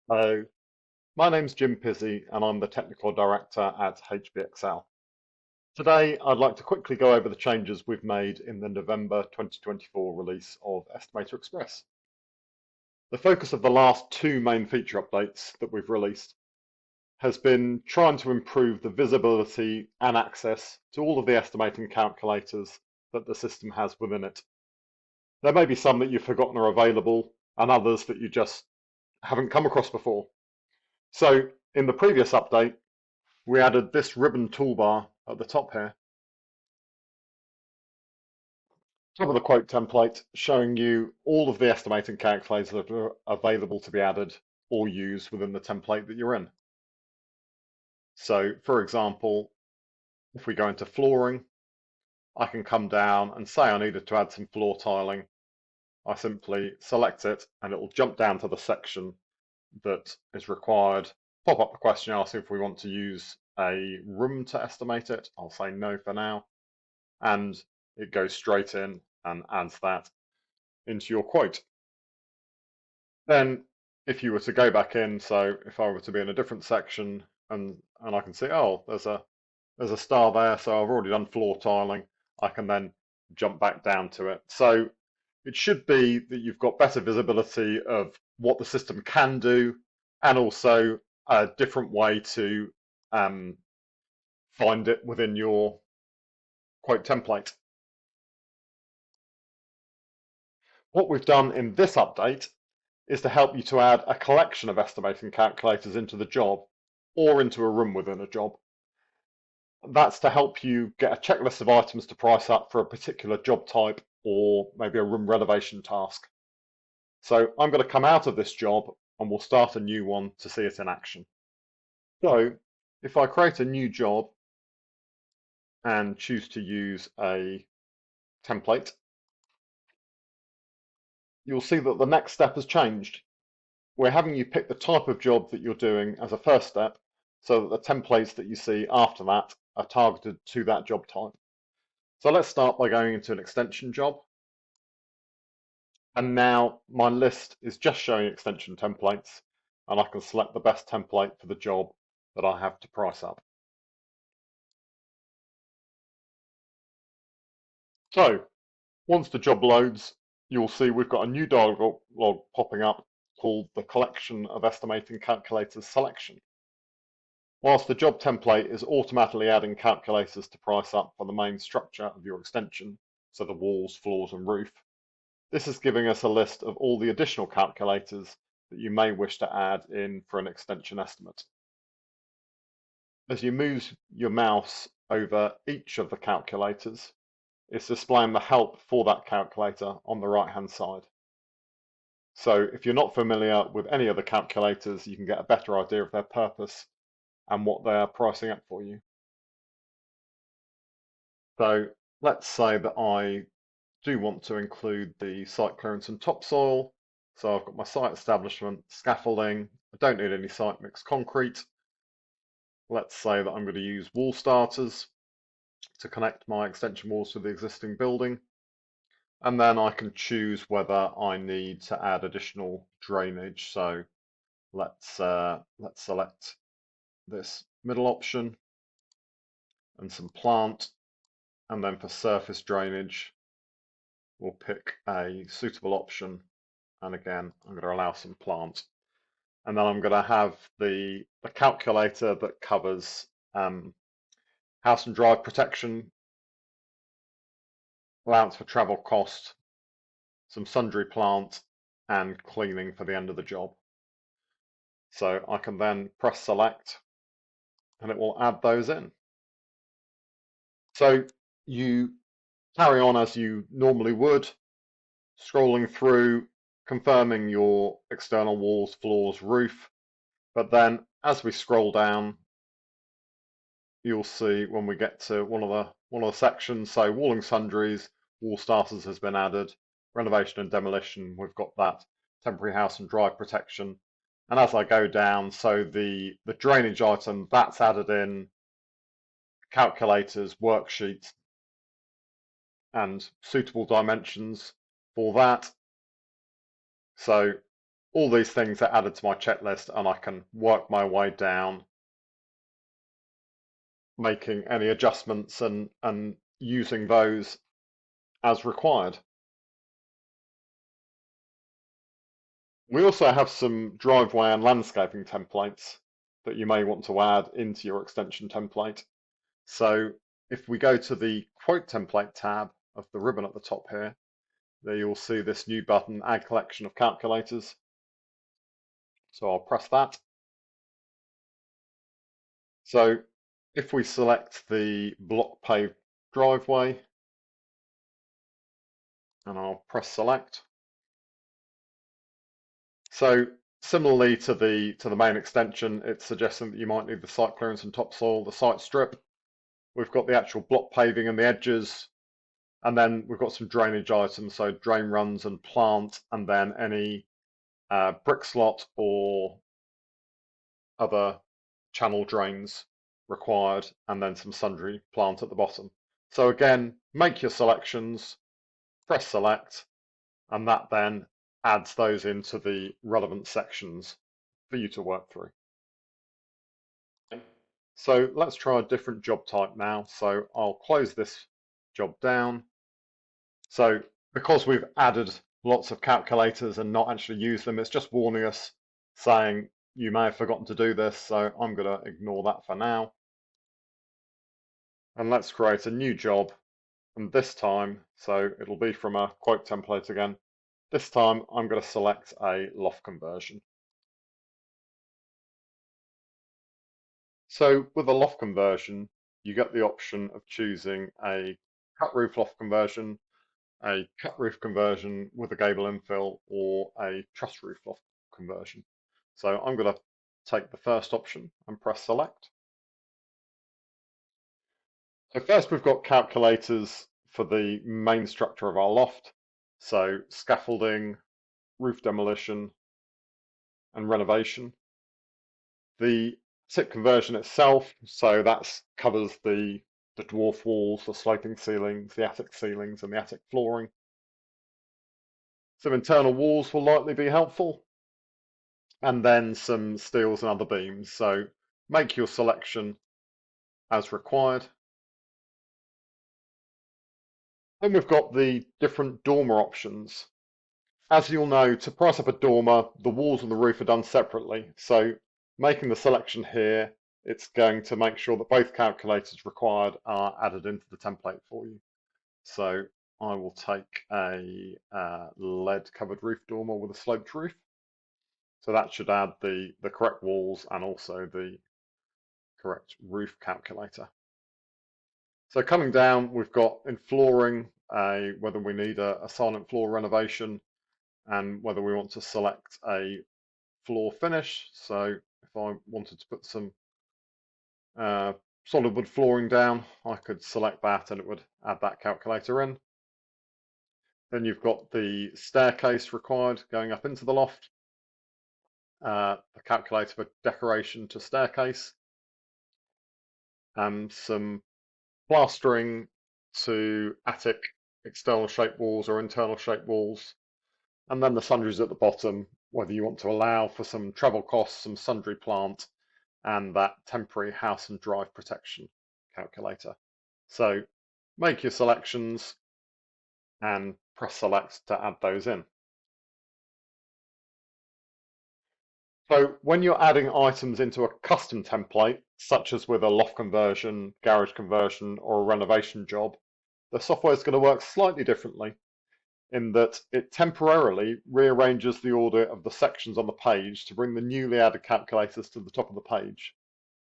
Hello, my name's Jim Pizzey and I'm the Technical Director at HBXL. Today I'd like to quickly go over the changes we've made in the November 2024 release of EstimatorXpress. The focus of the last two main feature updates that we've released has been trying to improve the visibility and access to all of the estimating calculators that the system has within it. There may be some that you've forgotten are available and others that you just haven't come across before. So in the previous update, we added this ribbon toolbar at the top here, top of the quote template, showing you all of the estimating calculators that are available to be added or used within the template that you're in. So for example, if we go into flooring, I can come down and say I needed to add some floor tiling. I simply select it and it will jump down to the section that is required, pop up the question asking if we want to use a room to estimate it. I'll say no for now. And it goes straight in and adds that into your quote. Then if you were to go back in, so if I were to be in a different section and I can see, oh, there's a star there, so I've already done floor tiling, I can then jump back down to it. So it should be that you've got better visibility of what the system can do and also a different way to find it within your quote template. What we've done in this update is to help you to add a collection of estimating calculators into the job or into a room within a job. That's to help you get a checklist of items to price up for a particular job type or maybe a room renovation task. So I'm going to come out of this job and we'll start a new one to see it in action. So if I create a new job and choose to use a template, you'll see that the next step has changed. We're having you pick the type of job that you're doing as a first step so that the templates that you see after that are targeted to that job type. So let's start by going into an extension job. And now my list is just showing extension templates and I can select the best template for the job that I have to price up. So once the job loads, you'll see we've got a new dialog popping up called the Collection of Estimating Calculators Selection. Whilst the job template is automatically adding calculators to price up for the main structure of your extension, so the walls, floors and roof, this is giving us a list of all the additional calculators that you may wish to add in for an extension estimate. As you move your mouse over each of the calculators, it's displaying the help for that calculator on the right hand side. So if you're not familiar with any of the calculators, you can get a better idea of their purpose and what they are pricing up for you. So let's say that I do want to include the site clearance and topsoil. So I've got my site establishment, scaffolding. I don't need any site mixed concrete. Let's say that I'm going to use wall starters to connect my extension walls to the existing building. And then I can choose whether I need to add additional drainage. So let's select this middle option and some plant. And then for surface drainage, we'll pick a suitable option. And again, I'm going to allow some plant. And then I'm going to have the calculator that covers house and drive protection, allowance for travel cost, some sundry plant, and cleaning for the end of the job. So I can then press select and it will add those in. So you carry on as you normally would, scrolling through, confirming your external walls, floors, roof. But then as we scroll down, you'll see when we get to one of the sections, so walling sundries, wall starters has been added, renovation and demolition, we've got that temporary house and drive protection. And as I go down, so the drainage item, that's added in, calculators, worksheets, and suitable dimensions for that. So all these things are added to my checklist, and I can work my way down, making any adjustments and using those as required. We also have some driveway and landscaping templates that you may want to add into your extension template. So if we go to the quote template tab of the ribbon at the top here, there you'll see this new button, Add Collection of Calculators. So I'll press that. So if we select the block paved driveway, and I'll press select. So similarly to the main extension, it's suggesting that you might need the site clearance and topsoil, the site strip. We've got the actual block paving and the edges, and then we've got some drainage items, so drain runs and plant, and then any brick slot or other channel drains required, and then some sundry plant at the bottom. So again, make your selections, press select, and that then adds those into the relevant sections for you to work through. So let's try a different job type now. So I'll close this job down. So because we've added lots of calculators and not actually used them, it's just warning us saying you may have forgotten to do this. So I'm going to ignore that for now. And let's create a new job. And this time, so it'll be from a quote template again. This time I'm going to select a loft conversion. So with a loft conversion, you get the option of choosing a cut roof loft conversion, a cut roof conversion with a gable infill, or a truss roof loft conversion. So I'm going to take the first option and press select. So first we've got calculators for the main structure of our loft. So scaffolding, roof demolition, and renovation. The tip conversion itself, so that covers the dwarf walls, the sloping ceilings, the attic ceilings, and the attic flooring. Some internal walls will likely be helpful, and then some steels and other beams. So make your selection as required. Then we've got the different dormer options. As you'll know, to price up a dormer, the walls and the roof are done separately. So making the selection here, it's going to make sure that both calculators required are added into the template for you. So I will take a lead covered roof dormer with a sloped roof. So that should add the correct walls and also the correct roof calculator. So coming down, we've got in flooring, whether we need a silent floor renovation and whether we want to select a floor finish. So if I wanted to put some solid wood flooring down, I could select that and it would add that calculator in. Then you've got the staircase required going up into the loft, the calculator for decoration to staircase, some plastering to attic external shape walls or internal shape walls, and then the sundries at the bottom, whether you want to allow for some travel costs, some sundry plant, and that temporary house and drive protection calculator. So make your selections and press select to add those in. So when you're adding items into a custom template, such as with a loft conversion, garage conversion, or a renovation job, the software is going to work slightly differently in that it temporarily rearranges the order of the sections on the page to bring the newly added calculators to the top of the page.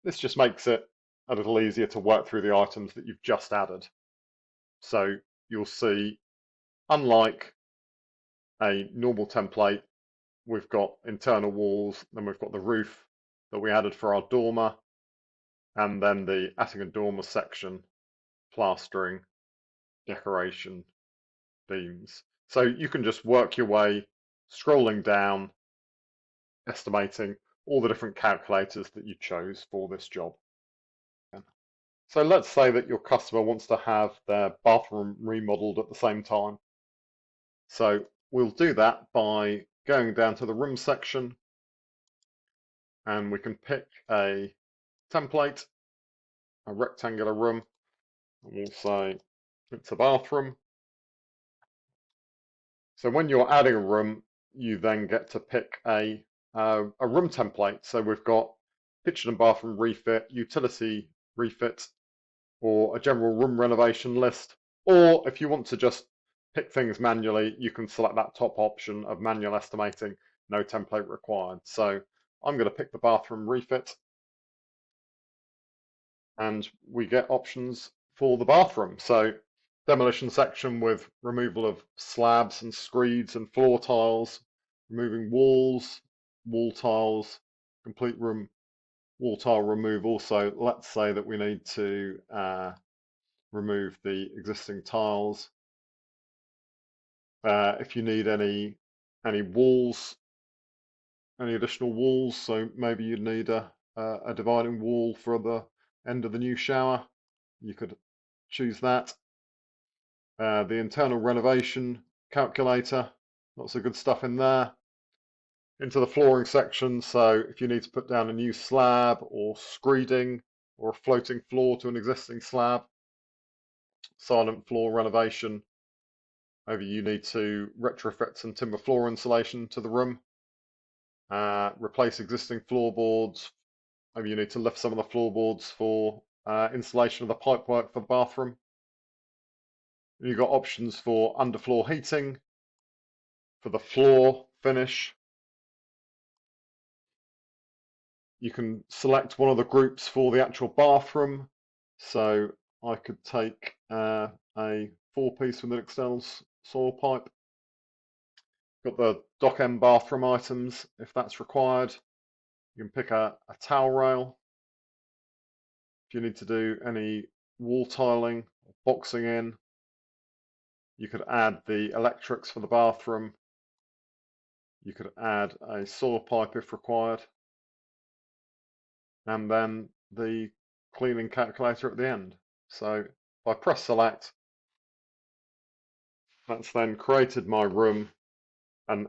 This just makes it a little easier to work through the items that you've just added. So you'll see, unlike a normal template, we've got internal walls, then we've got the roof that we added for our dormer, and then the attic and dormer section, plastering, decoration, beams. So you can just work your way, scrolling down, estimating all the different calculators that you chose for this job. So let's say that your customer wants to have their bathroom remodeled at the same time. So we'll do that by going down to the room section, and we can pick a template, a rectangular room, and we'll say it's a bathroom. So when you're adding a room, you then get to pick a room template. So we've got kitchen and bathroom refit, utility refit, or a general room renovation list. Or if you want to just pick things manually, you can select that top option of manual estimating, no template required. So I'm going to pick the bathroom refit, and we get options for the bathroom. So demolition section with removal of slabs and screeds and floor tiles, removing walls, wall tiles, complete room wall tile removal. So let's say that we need to remove the existing tiles. If you need any walls, any additional walls, so maybe you'd need a dividing wall for the end of the new shower, you could choose that. The internal renovation calculator, lots of good stuff in there. Into the flooring section, so if you need to put down a new slab or screeding or a floating floor to an existing slab, silent floor renovation. Maybe you need to retrofit some timber floor insulation to the room, replace existing floorboards. Maybe you need to lift some of the floorboards for installation of the pipework for the bathroom. You've got options for underfloor heating, for the floor finish. You can select one of the groups for the actual bathroom. So I could take a 4-piece with an external soil pipe. Got the dock end bathroom items if that's required. You can pick a towel rail. If you need to do any wall tiling, boxing in, you could add the electrics for the bathroom. You could add a soil pipe if required. And then the cleaning calculator at the end. So if I press select, that's then created my room and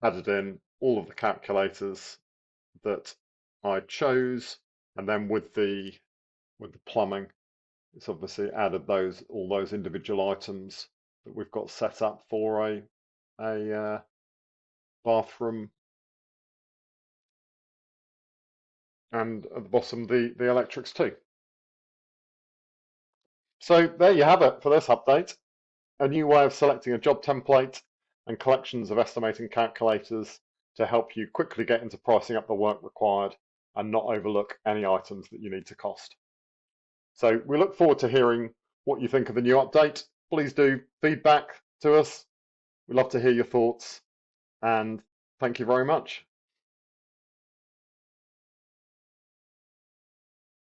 added in all of the calculators that I chose, and then with the plumbing, it's obviously added all those individual items that we've got set up for a bathroom, and at the bottom the electrics too. So there you have it for this update. A new way of selecting a job template and collections of estimating calculators to help you quickly get into pricing up the work required and not overlook any items that you need to cost. So we look forward to hearing what you think of the new update. Please do feedback to us. We'd love to hear your thoughts, and thank you very much.